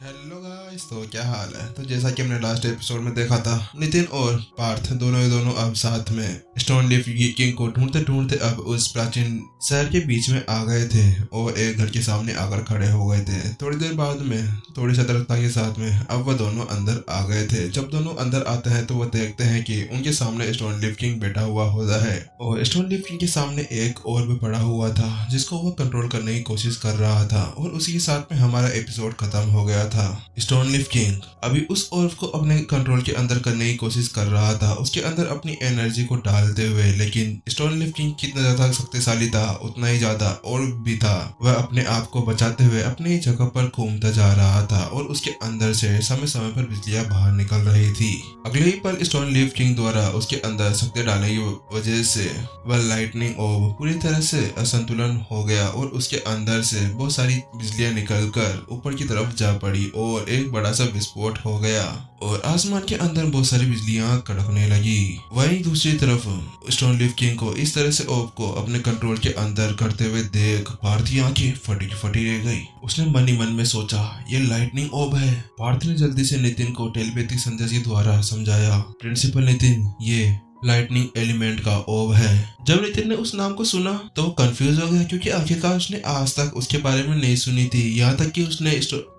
Hello guys, तो क्या हाल है। तो जैसा कि हमने लास्ट एपिसोड में देखा था, नितिन और पार्थ दोनों ही दोनों अब साथ में स्टोन लीफ किंग को ढूंढते ढूंढते अब उस प्राचीन शहर के बीच में आ गए थे और एक घर के सामने आकर खड़े हो गए थे। थोड़ी देर बाद में थोड़ी सतर्कता के साथ में अब वह दोनों अंदर आ गए थे। जब दोनों अंदर आते हैं तो वह देखते हैं कि उनके सामने स्टोन लीफ किंग बैठा हुआ होता है और स्टोन लीफ किंग के सामने एक और भी पड़ा हुआ था जिसको वह कंट्रोल करने की कोशिश कर रहा था। और उसी के साथ में हमारा एपिसोड खत्म हो गया था। स्टोन लीफ किंग अभी उस ऑर्ब को अपने कंट्रोल के अंदर करने की कोशिश कर रहा था, उसके अंदर अपनी एनर्जी को डालते हुए। लेकिन स्टोन लीफ किंग कितना ज्यादा शक्तिशाली था उतना ही ज्यादा ऑर्ब भी था। वह अपने आप को बचाते हुए अपनी ही जगह पर घूमता जा रहा था और उसके अंदर से समय समय पर बिजलियां बाहर निकल रही थी। अगले ही पल स्टोन लीफ किंग द्वारा उसके अंदर शक्ति डालने की वजह से वह लाइटनिंग ऑर्ब पूरी तरह से असंतुलन हो गया और उसके अंदर से बहुत सारी बिजलियां निकलकर ऊपर की तरफ जा पड़ी और एक बड़ा सा विस्फोट हो गया और आसमान के अंदर बहुत सारी बिजलियां कड़कने लगी। वहीं दूसरी तरफ स्टोन लीफ किंग को इस तरह से ऑर्ब को अपने कंट्रोल के अंदर करते हुए देख पार्थ की आंखें फटी की फटी रह गई। उसने मन ही मन में सोचा, ये लाइटनिंग ऑर्ब है। पार्थ ने जल्दी से नितिन को टेलीपैथिक संदेश के द्वारा समझाया, प्रिंसिपल नितिन, ये लाइटनिंग एलिमेंट का ऑर्ब है। जब नितिन ने उस नाम को सुना तो वो कंफ्यूज हो गया, क्योंकि आखिरकार उसने आज तक उसके बारे में नहीं सुनी थी। यहाँ तक कि उसने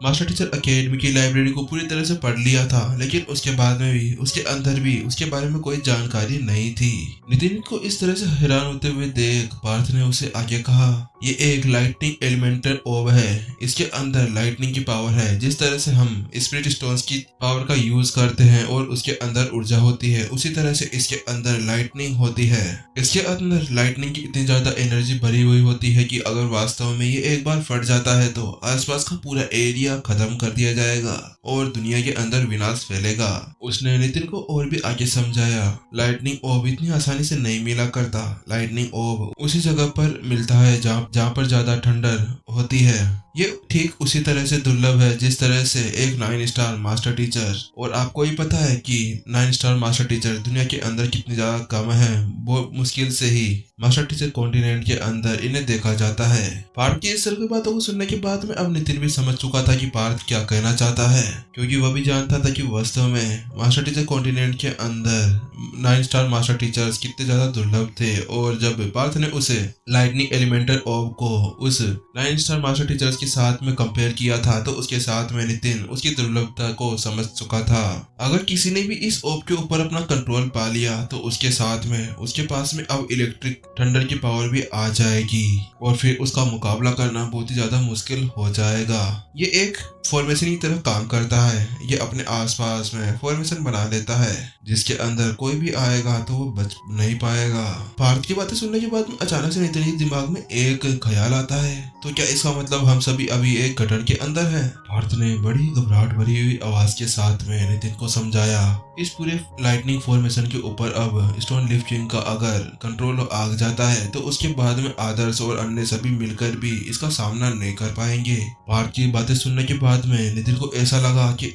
मास्टर टीचर एकेडमी की लाइब्रेरी को पूरी तरह से पढ़ लिया था, लेकिन उसके बाद में भी उसके अंदर भी उसके बारे में कोई जानकारी नहीं थी। नितिन को इस तरह से हैरान होते हुए देख पार्थ ने उसे आगे कहा, ये एक लाइटनिंग एलिमेंटल ऑर्ब है। इसके अंदर लाइटनिंग की पावर है। जिस तरह से हम स्पिरिट स्टोन्स की पावर का यूज करते हैं और उसके अंदर ऊर्जा होती है, उसी तरह से इसके अंदर लाइटनिंग होती है। इसके अंदर लाइटनिंग की इतनी ज्यादा एनर्जी भरी हुई होती है कि अगर वास्तव में ये एक बार फट जाता है तो आसपास का पूरा एरिया खत्म कर दिया जाएगा और दुनिया के अंदर विनाश फैलेगा। उसने नितिन को और भी आगे समझाया, लाइटनिंग ऑर्ब इतनी आसानी से नहीं मिला करता। लाइटनिंग ऑर्ब उसी जगह पर मिलता है जहाँ पर ज्यादा ठंडर होती है। ये ठीक उसी तरह से दुर्लभ है जिस तरह से एक 9 स्टार मास्टर टीचर। और आपको ही पता है कि 9 स्टार मास्टर टीचर दुनिया के अंदर कितनी ज्यादा कम है। बहुत मुश्किल से ही मास्टर टीचर कॉन्टिनेंट के अंदर इन्हें देखा जाता है। पार्थ की इस तरह की बातों को सुनने के बाद में अब नितिन भी समझ चुका था कि पार्थ क्या कहना चाहता है, क्योंकि वह भी जानता था कि वास्तव में मास्टर टीचर कॉन्टिनेंट के अंदर 9 स्टार मास्टर टीचर्स कितने ज्यादा दुर्लभ थे। और जब पार्थ ने उसे लाइटनिंग एलिमेंटल ऑर्ब को उस 9 स्टार मास्टर टीचर्स के साथ में कंपेयर किया था तो उसके साथ में नितिन उसकी दुर्लभता को समझ चुका था। अगर किसी ने भी इस ऑर्ब के ऊपर अपना कंट्रोल पा लिया तो उसके साथ में उसके पास में अब इलेक्ट्रिक थंडर की पावर भी आ जाएगी और फिर उसका मुकाबला करना बहुत ही ज्यादा मुश्किल हो जाएगा। ये एक फॉर्मेशन की तरह काम करता है। ये अपने आसपास में फॉर्मेशन बना लेता है जिसके अंदर कोई भी आएगा तो वो बच नहीं पाएगा। पार्थ की बातें सुनने के बाद में अचानक से नितिन के दिमाग में एक ख्याल आता है, तो क्या इसका मतलब हम सभी अभी एक गठन के अंदर हैं? पार्थ ने बड़ी घबराहट भरी हुई आवाज के साथ में नितिन को समझाया, इस पूरे लाइटनिंग फॉर्मेशन के ऊपर अब स्टोन लीफ किंग का अगर कंट्रोल आ जाता है तो उसके बाद में आदर्श और अन्य सभी मिलकर भी इसका सामना नहीं कर पाएंगे। पार्थ की बातें सुनने के बाद में नितिन को ऐसा लगा कि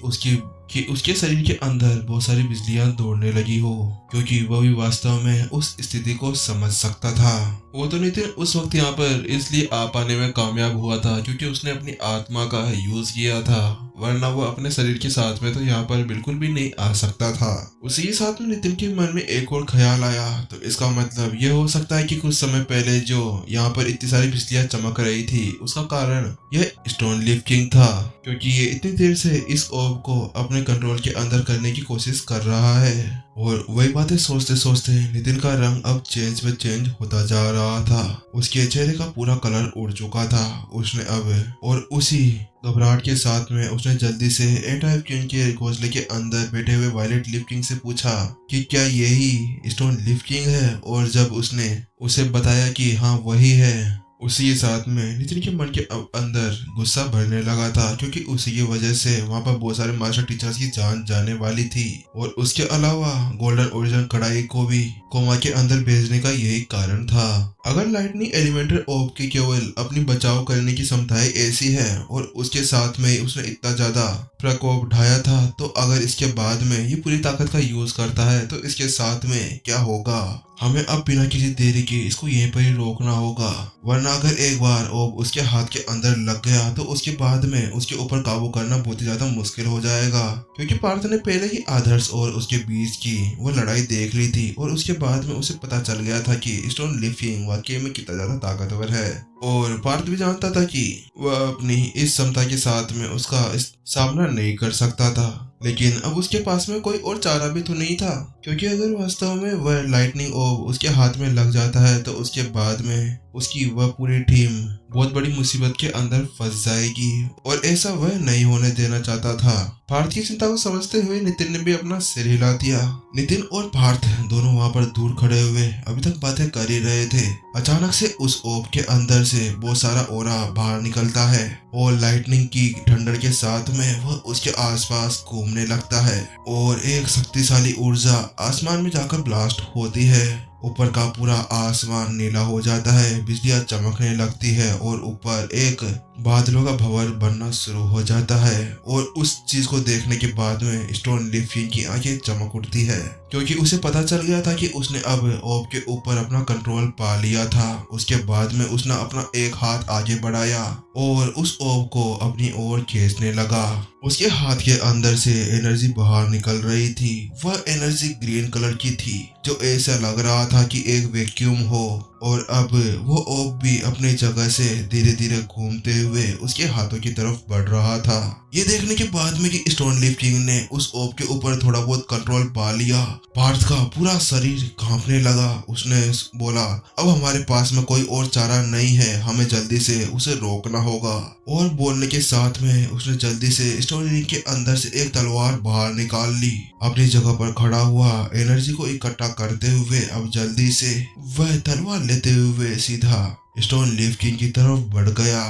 उसके शरीर के अंदर बहुत सारी बिजलियां दौड़ने लगी हो, क्योंकि वह भी वास्तव में उस स्थिति को समझ सकता था। वो तो नितिन उस वक्त यहाँ पर इसलिए आ पाने में कामयाब हुआ था क्योंकि उसने अपनी आत्मा का यूज किया था, वरना वो अपने शरीर के साथ में तो यहाँ पर बिल्कुल भी नहीं आ सकता था। उसी के साथ में नितिन के मन में एक और ख्याल आया, तो इसका मतलब ये हो सकता है कि कुछ समय पहले जो यहाँ पर इतनी सारी बिजलियां चमक रही थी उसका कारण यह स्टोन लीफ किंग था, क्योंकि ये इतनी देर से इस ऑर्ब को अपने कंट्रोल के अंदर करने की कोशिश कर रहा है। और वही बातें सोचते सोचते नितिन का रंग अब चेंज होता जा रहा था। उसके चेहरे का पूरा कलर उड़ चुका था। उसने अब और उसी घबराहट के साथ में उसने जल्दी से एंटाइप किंग के घोंसले के अंदर बैठे हुए वायलेट लीफ किंग से पूछा कि क्या यही स्टोन लीफ किंग है। और जब उसने उसे बताया कि हाँ वही है, उसी के साथ में नितिन के मन के अंदर गुस्सा भरने लगा था, क्योंकि उसी की वजह से वहाँ पर बहुत सारे मास्टर टीचर्स की जान जाने वाली थी। और उसके अलावा गोल्डन ओरिजिन कढ़ाई को भी कोमा के अंदर भेजने का यही कारण था। अगर लाइटनिंग एलिमेंटर ऑफ की केवल अपनी बचाव करने की क्षमताएं ऐसी है और उसके साथ में उसने इतना ज्यादा प्रकोप ढाया था, तो अगर इसके बाद में ये पूरी ताकत का यूज करता है तो इसके साथ में क्या होगा। हमें अब बिना किसी देरी के इसको यहीं पर ही रोकना होगा, वरना अगर एक बार ओब उसके हाथ के अंदर लग गया तो उसके बाद में उसके ऊपर काबू करना बहुत ही ज्यादा मुश्किल हो जाएगा। क्योंकि पार्थ ने पहले ही आदर्श और उसके बीच की वो लड़ाई देख ली थी और उसके बाद में उसे पता चल गया था कि स्टोन लिफ्टिंग वाकई में कितना ज्यादा ताकतवर है। और पार्थ भी जानता था कि वह अपनी इस क्षमता के साथ में उसका सामना नहीं कर सकता था, लेकिन अब उसके पास में कोई और चारा भी तो नहीं था। क्योंकि अगर वास्तव में वह लाइटनिंग ओब उसके हाथ में लग जाता है तो उसके बाद में उसकी वह पूरी टीम बहुत बड़ी मुसीबत के अंदर फंस जाएगी और ऐसा वह नहीं होने देना चाहता था। पार्थ की चिंता को समझते हुए नितिन ने भी अपना सिर हिला दिया। नितिन और पार्थ दोनों वहां पर दूर खड़े हुए अभी तक बातें कर ही रहे थे। अचानक से उस ओब के अंदर से बहुत सारा ओरा बाहर निकलता है और लाइटनिंग की ठंडर के साथ में वह उसके आसपास घूमने लगता है और एक शक्तिशाली ऊर्जा आसमान में जाकर ब्लास्ट होती है। ऊपर का पूरा आसमान नीला हो जाता है, बिजलियां चमकने लगती है और ऊपर एक बादलों का भंवर बनना शुरू हो जाता है। और उस चीज को देखने के बाद में स्टोन लिफ्टिंग की आंखें चमक उठती है, क्योंकि उसे पता चल गया था कि उसने अब ओब के ऊपर अपना कंट्रोल पा लिया था। उसके बाद में उसने अपना एक हाथ आगे बढ़ाया और उस ओब को अपनी ओर खींचने लगा। उसके हाथ के अंदर से एनर्जी बाहर निकल रही थी। वह एनर्जी ग्रीन कलर की थी, जो ऐसा लग रहा था कि एक वैक्यूम हो। और अब वो ओब भी अपनी जगह से धीरे धीरे घूमते हुए उसके हाथों की तरफ बढ़ रहा था। ये देखने के बाद में कि स्टोन लिफ्टिंग ने उस ओब के ऊपर थोड़ा बहुत कंट्रोल पा लिया, पार्थ का पूरा शरीर कांपने लगा। उसने बोला, अब हमारे पास में कोई और चारा नहीं है, हमें जल्दी से उसे रोकना होगा। और बोलने के साथ में उसने जल्दी से स्टोन रिंग के अंदर से एक तलवार बाहर निकाल ली। अपनी जगह पर खड़ा हुआ एनर्जी को इकट्ठा करते हुए अब जल्दी से वह तलवार लेते हुए सीधा स्टोन लिफ्टिंग की तरफ बढ़ गया।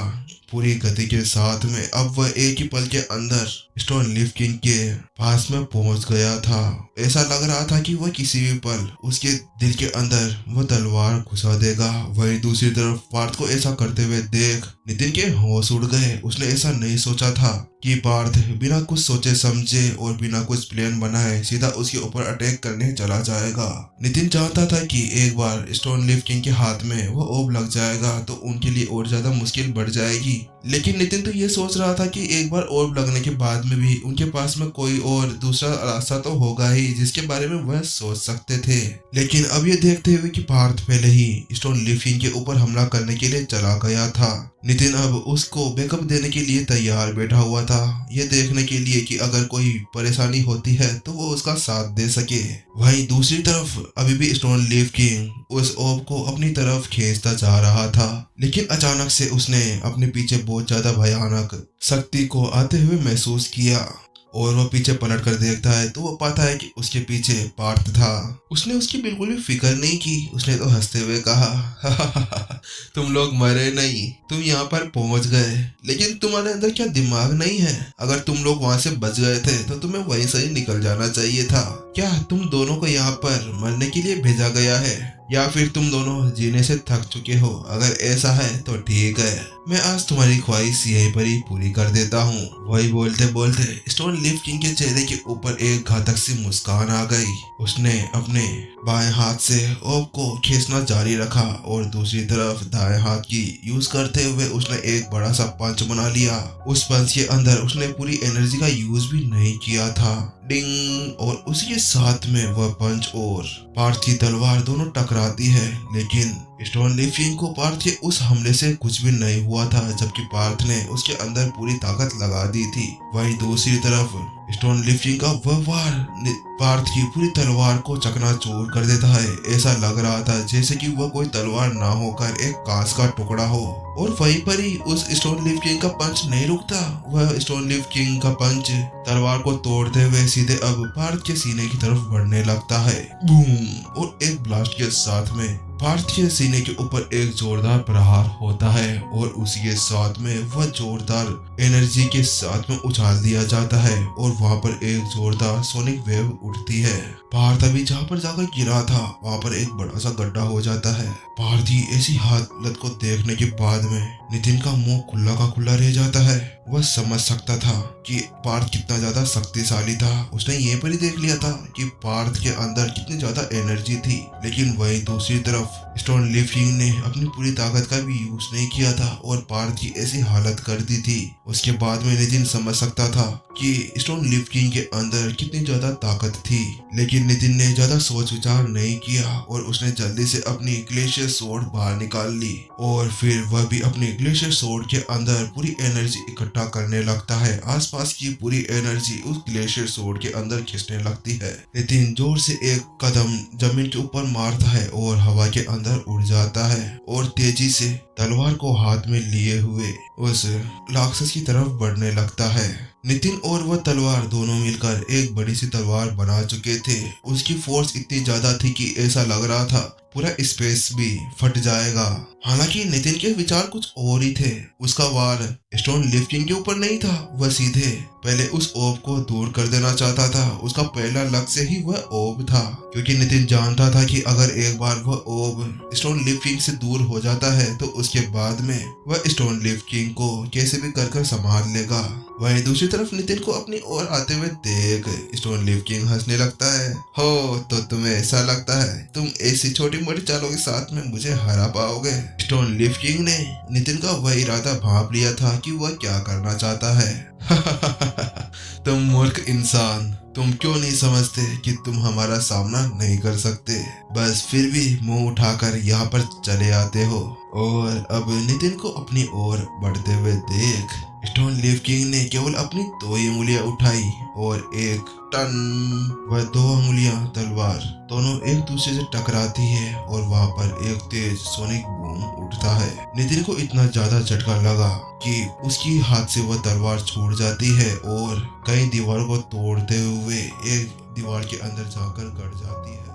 पूरी गति के साथ में अब वह एक ही पल के अंदर स्टोन लिफ्टिंग के पास में पहुंच गया था। ऐसा लग रहा था कि वह किसी भी पल उसके दिल के अंदर वह तलवार घुसा देगा। वहीं दूसरी तरफ पार्थ को ऐसा करते हुए देख नितिन के होश उड़ गए। उसने ऐसा नहीं सोचा था कि पार्थ बिना कुछ सोचे समझे और बिना कुछ प्लान बनाए सीधा उसके ऊपर अटैक करने चला जाएगा। नितिन चाहता था कि एक बार स्टोन लिफ्टिंग के हाथ में वो ओब लग जाएगा तो उनके लिए और ज्यादा मुश्किल बढ़ जाएगी, लेकिन नितिन तो ये सोच रहा था कि एक बार ओब लगने के बाद में भी उनके पास में कोई और दूसरा रास्ता तो होगा ही जिसके बारे में वह सोच सकते थे। लेकिन अब ये देखते हुए कि पार्थ पहले ही स्टोन लिफ्टिंग के ऊपर हमला करने के लिए चला गया था, नितिन अब उसको बैकअप देने के लिए तैयार बैठा हुआ था, ये देखने के लिए कि अगर कोई परेशानी होती है तो वो उसका साथ दे सके। वहीं दूसरी तरफ अभी भी स्टोन लिफ्टिंग उस ओब को अपनी तरफ खींचता जा रहा था, लेकिन अचानक से उसने अपने पीछे बहुत ज्यादा भयानक शक्ति को आते हुए महसूस किया और वो पीछे पलट कर देखता है तो वो पाता है कि उसके पीछे पार्थ था। उसने उसकी बिल्कुल भी फिक्र नहीं की। उसने तो हंसते हुए कहा, तुम लोग मरे नहीं, तुम यहाँ पर पहुंच गए, लेकिन तुम्हारे अंदर क्या दिमाग नहीं है? अगर तुम लोग वहाँ से बच गए थे तो तुम्हें वहीं से ही निकल जाना चाहिए था। क्या तुम दोनों को यहाँ पर मरने के लिए भेजा गया है या फिर तुम दोनों जीने से थक चुके हो? अगर ऐसा है तो ठीक है, मैं आज तुम्हारी ख्वाहिश यहीं पर ही पूरी कर देता हूँ। वही बोलते बोलते स्टोन लिफ्टिंग के चेहरे के ऊपर एक घातक सी मुस्कान आ गई। उसने अपने बाएं हाथ से ओब को खींचना जारी रखा और दूसरी तरफ दाएं हाथ की यूज करते हुए उसने एक बड़ा सा पंच बना लिया। उस पंच के अंदर उसने पूरी एनर्जी का यूज भी नहीं किया था। डिंग, और उसके साथ में वह पंच और पार्थ की तलवार दोनों टकराती है, लेकिन स्टोन लिफ्टिंग को पार्थ के उस हमले से कुछ भी नहीं हुआ था, जबकि पार्थ ने उसके अंदर पूरी ताकत लगा दी थी। वहीं दूसरी तरफ स्टोन लिफ्टिंग का वह वार पार्थ की पूरी तलवार को चकनाचूर कर देता है। ऐसा लग रहा था जैसे कि वह कोई तलवार ना होकर एक कांच का टुकड़ा हो। और वहीं पर ही उस स्टोन लिफ्टिंग का पंच नहीं रुकता। वह स्टोन लिफ्टिंग का पंच तलवार को तोड़ते हुए सीधे अब पार्थ के सीने की तरफ बढ़ने लगता है। बूम, और एक ब्लास्ट के साथ में पार्थ के सीने के ऊपर एक जोरदार प्रहार होता है और उसी के साथ में वह जोरदार एनर्जी के साथ में उछाल दिया जाता है और वहां पर एक जोरदार सोनिक वेव उठती है। पार्थ अभी जहाँ पर जाकर गिरा था वहाँ पर एक बड़ा सा गड्ढा हो जाता है। पार्थ की ऐसी हालत को देखने के बाद में नितिन का मुंह खुला का खुला रह जाता है। वह समझ सकता था कि पार्थ कितना ज्यादा शक्तिशाली था। उसने ये पर ही देख लिया था कि पार्थ के अंदर कितनी ज्यादा एनर्जी थी, लेकिन वही दूसरी तरफ स्टोन लीफ किंग ने अपनी पूरी ताकत का भी यूज नहीं किया था और पार्थ की ऐसी हालत कर दी थी। उसके बाद में नितिन समझ सकता था कि स्टोन लीफ किंग के अंदर कितनी ज्यादा ताकत थी, लेकिन नितिन ने ज्यादा सोच विचार नहीं किया और उसने जल्दी से अपनी ग्लेशियर सोर्ड बाहर निकाल ली और फिर वह भी अपनी ग्लेशियर सोर्ड के अंदर पूरी एनर्जी इकट्ठा करने लगता है। आसपास की पूरी एनर्जी उस ग्लेशियर सोर्ड के अंदर खींचने लगती है। नितिन जोर से एक कदम जमीन के ऊपर मारता है और हवा के अंदर उड़ जाता है और तेजी से तलवार को हाथ में लिए हुए उस राक्षस की तरफ बढ़ने लगता है। नितिन और वह तलवार दोनों मिलकर एक बड़ी सी तलवार बना चुके थे। उसकी फोर्स इतनी ज्यादा थी कि ऐसा लग रहा था पूरा स्पेस भी फट जाएगा। हालांकि नितिन के विचार कुछ और ही थे। उसका वार स्टोन लीफ किंग के ऊपर नहीं था, वह सीधे पहले उस ओब को दूर कर देना चाहता था। उसका पहला लक्ष्य ही वह ओब था, क्योंकि नितिन जानता था कि अगर एक बार वह ओब स्टोन लीफ किंग से दूर हो जाता है तो उसके बाद में वह स्टोन लीफ किंग को कैसे भी कर संभाल लेगा। वहीं दूसरी तरफ नितिन को अपनी ओर आते हुए देख स्टोन लीफ किंग हंसने लगता है। हो तो तुम्हें ऐसा लगता है तुम ऐसी छोटी मोटी चालों के साथ में मुझे हरा पाओगे? स्टोन लीफ किंग ने नितिन का वह इरादा भांप लिया था कि वह क्या करना चाहता है। तुम मूर्ख इंसान, तुम क्यों नहीं समझते कि तुम हमारा सामना नहीं कर सकते, बस फिर भी मुंह उठाकर यहाँ पर चले आते हो। और अब नितिन को अपनी ओर बढ़ते हुए देख स्टोन लीफ किंग ने केवल अपनी 2 ही उंगलियां उठाई और एक टन वह 2 उंगलियां तलवार दोनों एक दूसरे से टकराती है और वहां पर एक तेज सोनिक बूम उठता है। नितिन को इतना ज्यादा झटका लगा कि उसकी हाथ से वह तलवार छूट जाती है और कई दीवारों को तोड़ते हुए एक दीवार के अंदर जाकर गड़ जाती है।